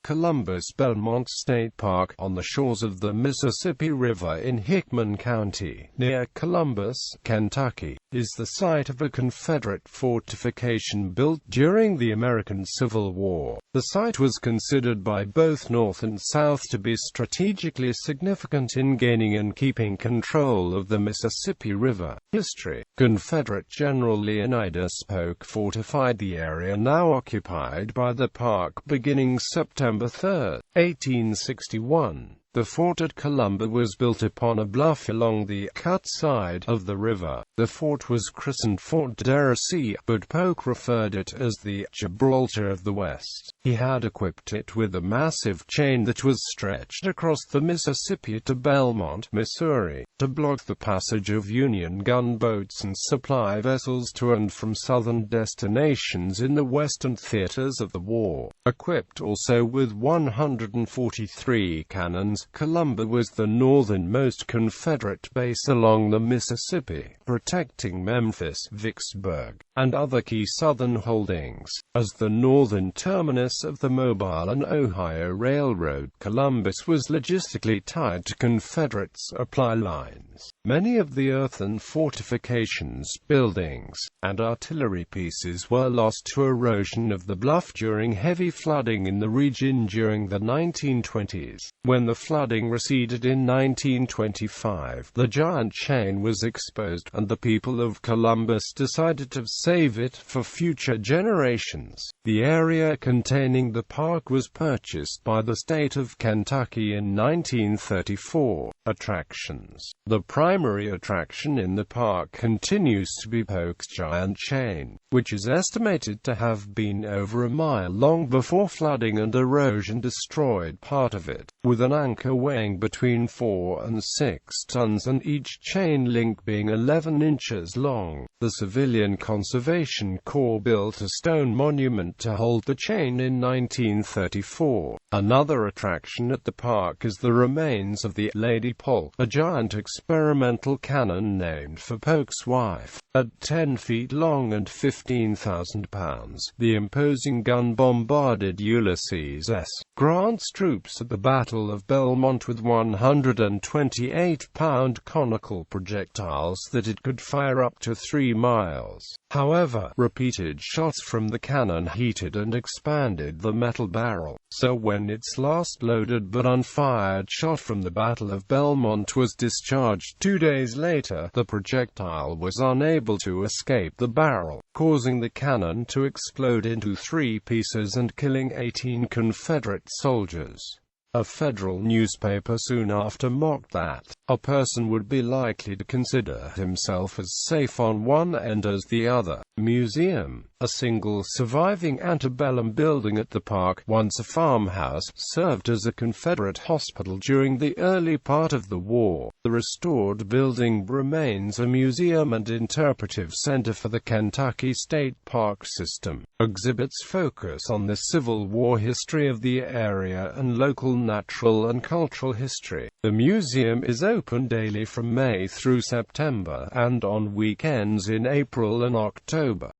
Columbus-Belmont State Park, on the shores of the Mississippi River in Hickman County, near Columbus, Kentucky, is the site of a Confederate fortification built during the American Civil War. The site was considered by both North and South to be strategically significant in gaining and keeping control of the Mississippi River. History: Confederate General Leonidas Polk fortified the area now occupied by the park beginning September 3, 1861. The fort at Columbus was built upon a bluff along the cut side of the river. The fort was christened Fort d'Arcy, but Polk referred it as the Gibraltar of the West. He had equipped it with a massive chain that was stretched across the Mississippi to Belmont, Missouri, to block the passage of Union gunboats and supply vessels to and from southern destinations in the western theaters of the war. Equipped also with 143 cannons, Columbus was the northernmost Confederate base along the Mississippi, protecting Memphis, Vicksburg, and other key southern holdings. As the northern terminus of the Mobile and Ohio Railroad, Columbus was logistically tied to Confederate supply lines. Many of the earthen fortifications, buildings, and artillery pieces were lost to erosion of the bluff during heavy flooding in the region during the 1920s. When the flooding receded in 1925, the giant chain was exposed, and the people of Columbus decided to save it for future generations. The area containing the park was purchased by the state of Kentucky in 1934. Attractions: the primary attraction in the park continues to be Polk's giant chain, which is estimated to have been over a mile long before flooding and erosion destroyed part of it, with an anchor weighing between 4 and 6 tons and each chain link being 11 inches long. The Civilian Conservation Corps built a stone monument to hold the chain in 1934. Another attraction at the park is the remains of the Lady Polk, a giant experimental cannon named for Polk's wife. At 10 feet long and 15,000 pounds, the imposing gun bombarded Ulysses S. Grant's troops at the Battle of Belmont with 128-pound conical projectiles that it could fire up to 3 miles. However, repeated shots from the cannon heated and expanded the metal barrel, so when its last loaded but unfired shot from the Battle of Belmont was discharged 2 days later, the projectile was unable to escape the barrel, causing the cannon to explode into 3 pieces and killing 18 Confederate soldiers. A federal newspaper soon after mocked that a person would be likely to consider himself as safe on one end as the other. Museum: a single surviving antebellum building at the park, once a farmhouse, served as a Confederate hospital during the early part of the war. The restored building remains a museum and interpretive center for the Kentucky State Park system. Exhibits focus on the Civil War history of the area and local natural and cultural history. The museum is open daily from May through September, and on weekends in April and October.